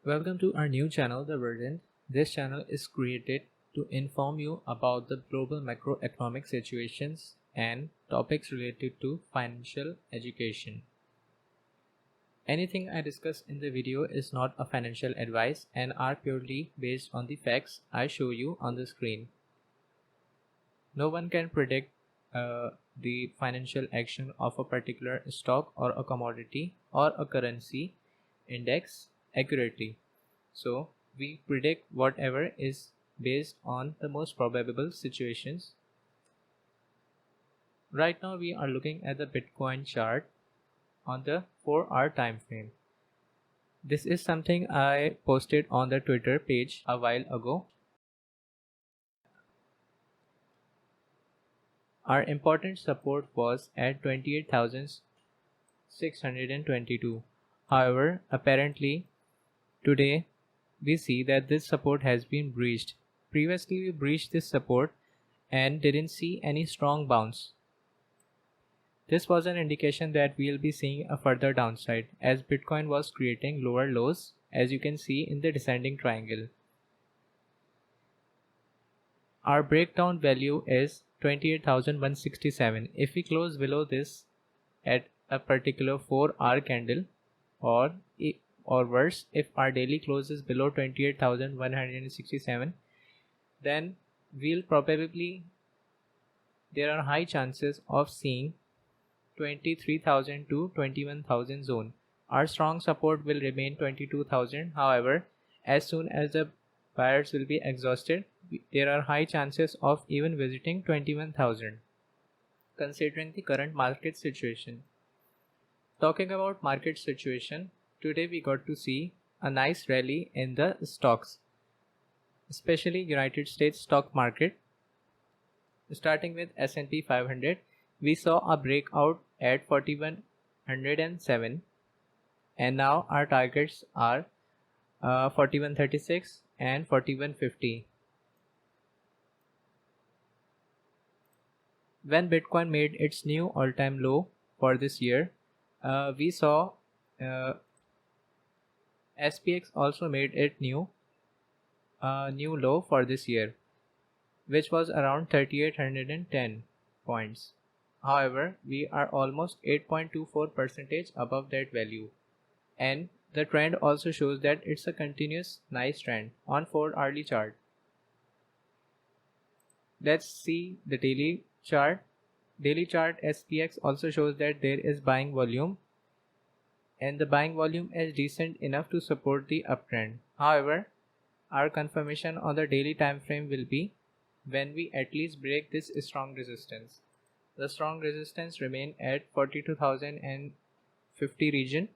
Welcome to our new channel, The Verdant. This channel is created to inform you about the global macroeconomic situations and topics related to financial education. Anything I discuss in the video is not a financial advice and are purely based on the facts I show you on the screen. No one can predict the financial action of a particular stock or a commodity or a currency index accurately. So we predict whatever is based on the most probable situations. Right now we are looking at the Bitcoin chart on the 4-hour time frame. This is something I posted on the Twitter page a while ago. Our important support was at 28,622. However, apparently today we see that this support has been breached. Previously we breached this support and didn't see any strong bounce. This was an indication that we'll be seeing a further downside as Bitcoin was creating lower lows, as you can see in the descending triangle. Our breakdown value is 28,167. If we close below this at a particular 4-hour candle, or worse, if our daily closes below 28,167, then we'll probably, there are high chances of seeing 23,000 to 21,000 zone. Our strong support will remain 22,000. However, as soon as the buyers will be exhausted, there are high chances of even visiting 21,000 considering the current market situation. Talking about market situation, today we got to see a nice rally in the stocks, especially United States stock market. Starting with S&P 500, we saw a breakout at 4107, and now our targets are 4136 and 4150. When Bitcoin made its new all-time low for this year, we saw SPX also made it new low for this year, which was around 3810 points. However, we are almost 8.24% above that value, and the trend also shows that it's a continuous nice trend on 4-hourly chart. Let's see the daily chart. Daily chart SPX also shows that there is buying volume, and the buying volume is decent enough to support the uptrend. However, our confirmation on the daily time frame will be when we at least break this strong resistance. The strong resistance remain at 42,050 region.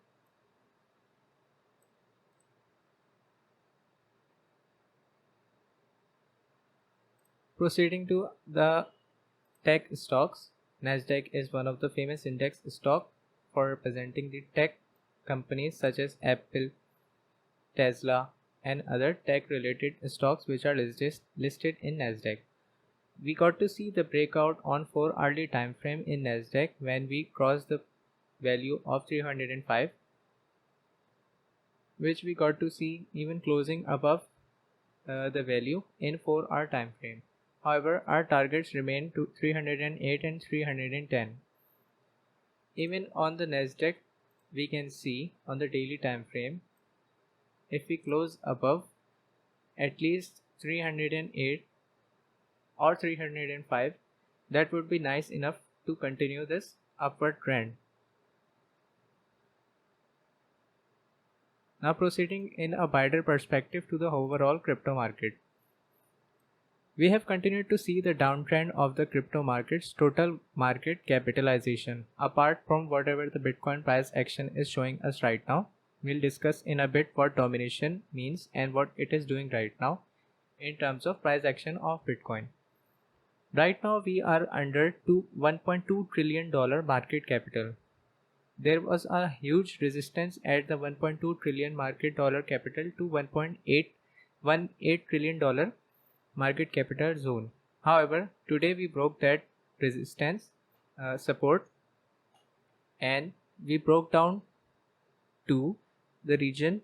Proceeding to the tech stocks, Nasdaq is one of the famous index stock for representing the tech companies such as Apple, Tesla, and other tech related stocks which are listed in Nasdaq. We got to see the breakout on 4-hourly time frame in Nasdaq when we crossed the value of 305, which we got to see even closing above the value in 4-hour time frame. However, our targets remain to 308 and 310. Even on the Nasdaq, we can see on the daily time frame, if we close above at least 308 or 305, that would be nice enough to continue this upward trend. Now proceeding in a wider perspective to the overall crypto market. We have continued to see the downtrend of the crypto market's total market capitalization. Apart from whatever the Bitcoin price action is showing us right now, we'll discuss in a bit what domination means and what it is doing right now in terms of price action of Bitcoin. Right now we are under $1.2 trillion market capital. There was a huge resistance at the $1.2 trillion market dollar capital to $1.8 trillion market capital zone. However, today we broke that resistance support, and we broke down to the region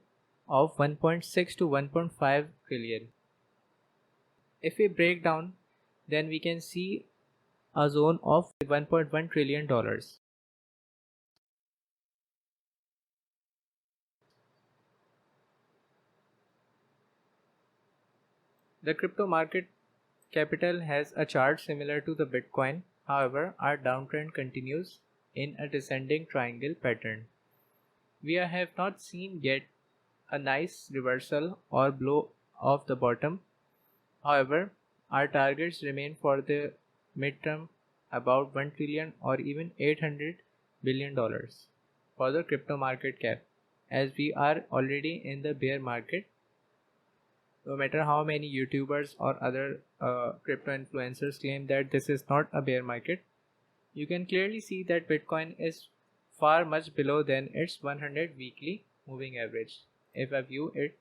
of 1.6 to 1.5 trillion. If we break down, then we can see a zone of $1.1 trillion. The crypto market capital has a chart similar to the Bitcoin. However, our downtrend continues in a descending triangle pattern. We have not seen yet a nice reversal or blow off the bottom. However, our targets remain for the midterm about 1 trillion or even $800 billion for the crypto market cap, as we are already in the bear market. No matter how many YouTubers or other crypto influencers claim that this is not a bear market, you can clearly see that Bitcoin is far much below than its 100 weekly moving average. If I view it,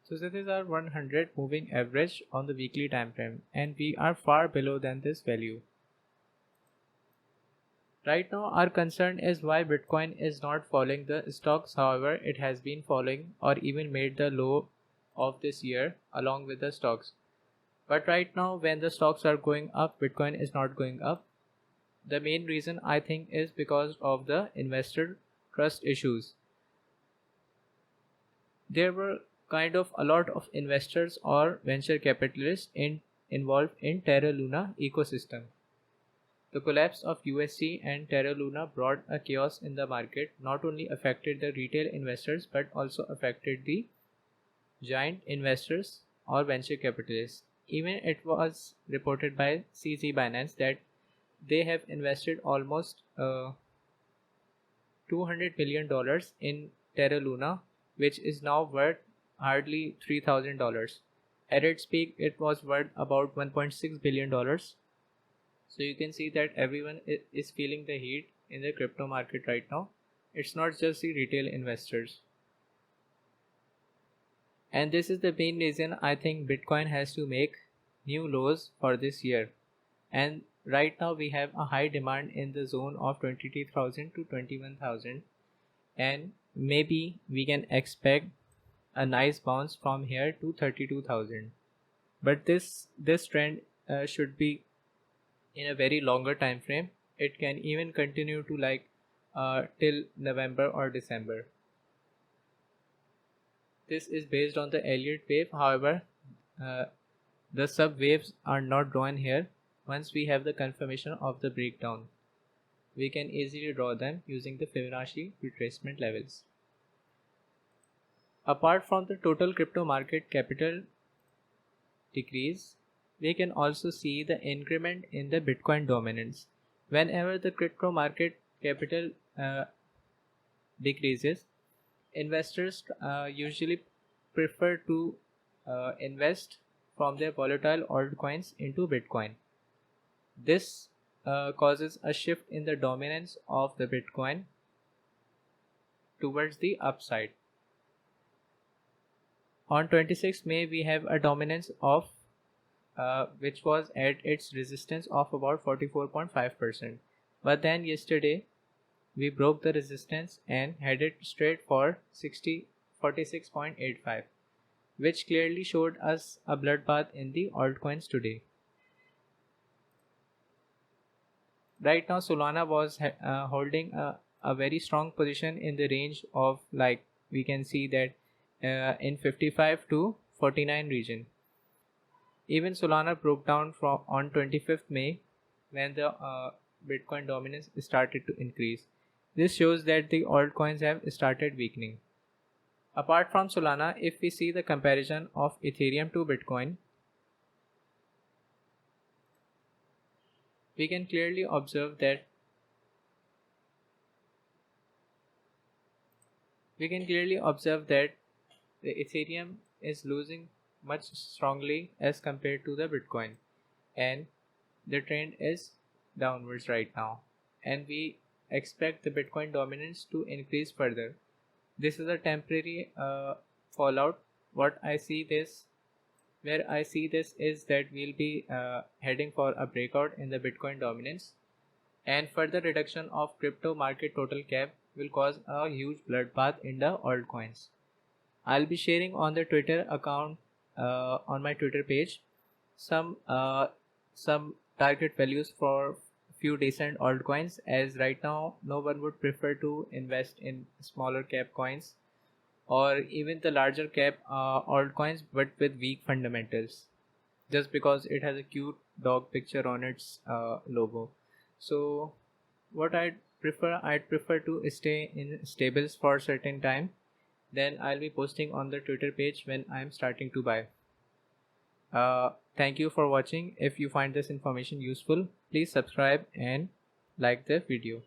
so this is our 100 moving average on the weekly time frame, and we are far below than this value. Right now, our concern is why Bitcoin is not following the stocks. However, it has been following or even made the low of this year along with the stocks. But right now, when the stocks are going up, Bitcoin is not going up. The main reason I think is because of the investor trust issues. There were kind of a lot of investors or venture capitalists involved in Terra Luna ecosystem. The collapse of USD and Terra Luna brought a chaos in the market, not only affected the retail investors but also affected the giant investors or venture capitalists. Even it was reported by CZ Binance that they have invested almost $200 million in Terra Luna, which is now worth hardly $3,000. At its peak, it was worth about $1.6 billion. So you can see that everyone is feeling the heat in the crypto market right now. It's not just the retail investors. And this is the main reason I think Bitcoin has to make new lows for this year. And right now we have a high demand in the zone of 22,000 to 21,000, and maybe we can expect a nice bounce from here to 32,000. But this trend should be in a very longer time frame. It can even continue to till November or December. This is based on the Elliott wave. However, uh, the sub waves are not drawn here. Once we have the confirmation of the breakdown, we can easily draw them using the Fibonacci retracement levels. Apart from the total crypto market capital decrease, we can also see the increment in the Bitcoin dominance. Whenever the crypto market capital decreases, investors usually prefer to invest from their volatile altcoins into Bitcoin. This causes a shift in the dominance of the Bitcoin towards the upside. On 26 May, we have a dominance of which was at its resistance of about 44.5%. But then yesterday, we broke the resistance and headed straight for 46.85, which clearly showed us a bloodbath in the altcoins today. Right now, Solana was holding a very strong position in the range of, like, we can see that in 55 to 49 region. Even Solana broke down from on 25th May when the Bitcoin dominance started to increase. This shows that the altcoins have started weakening. Apart from Solana, if we see the comparison of Ethereum to Bitcoin, we can clearly observe that the Ethereum is losing much strongly as compared to the Bitcoin, and the trend is downwards right now, and we expect the Bitcoin dominance to increase further. this is a temporary fallout. What I see this Where I see this is that we'll be heading for a breakout in the Bitcoin dominance, and further reduction of crypto market total cap will cause a huge bloodbath in the altcoins. I'll be sharing on the Twitter account, on my Twitter page, some target values for few decent altcoins, as right now no one would prefer to invest in smaller cap coins or even the larger cap altcoins but with weak fundamentals, just because it has a cute dog picture on its logo. So what I'd prefer to stay in stables for a certain time. Then I'll be posting on the Twitter page when I'm starting to buy. Thank you for watching. If you find this information useful, please subscribe and like the video.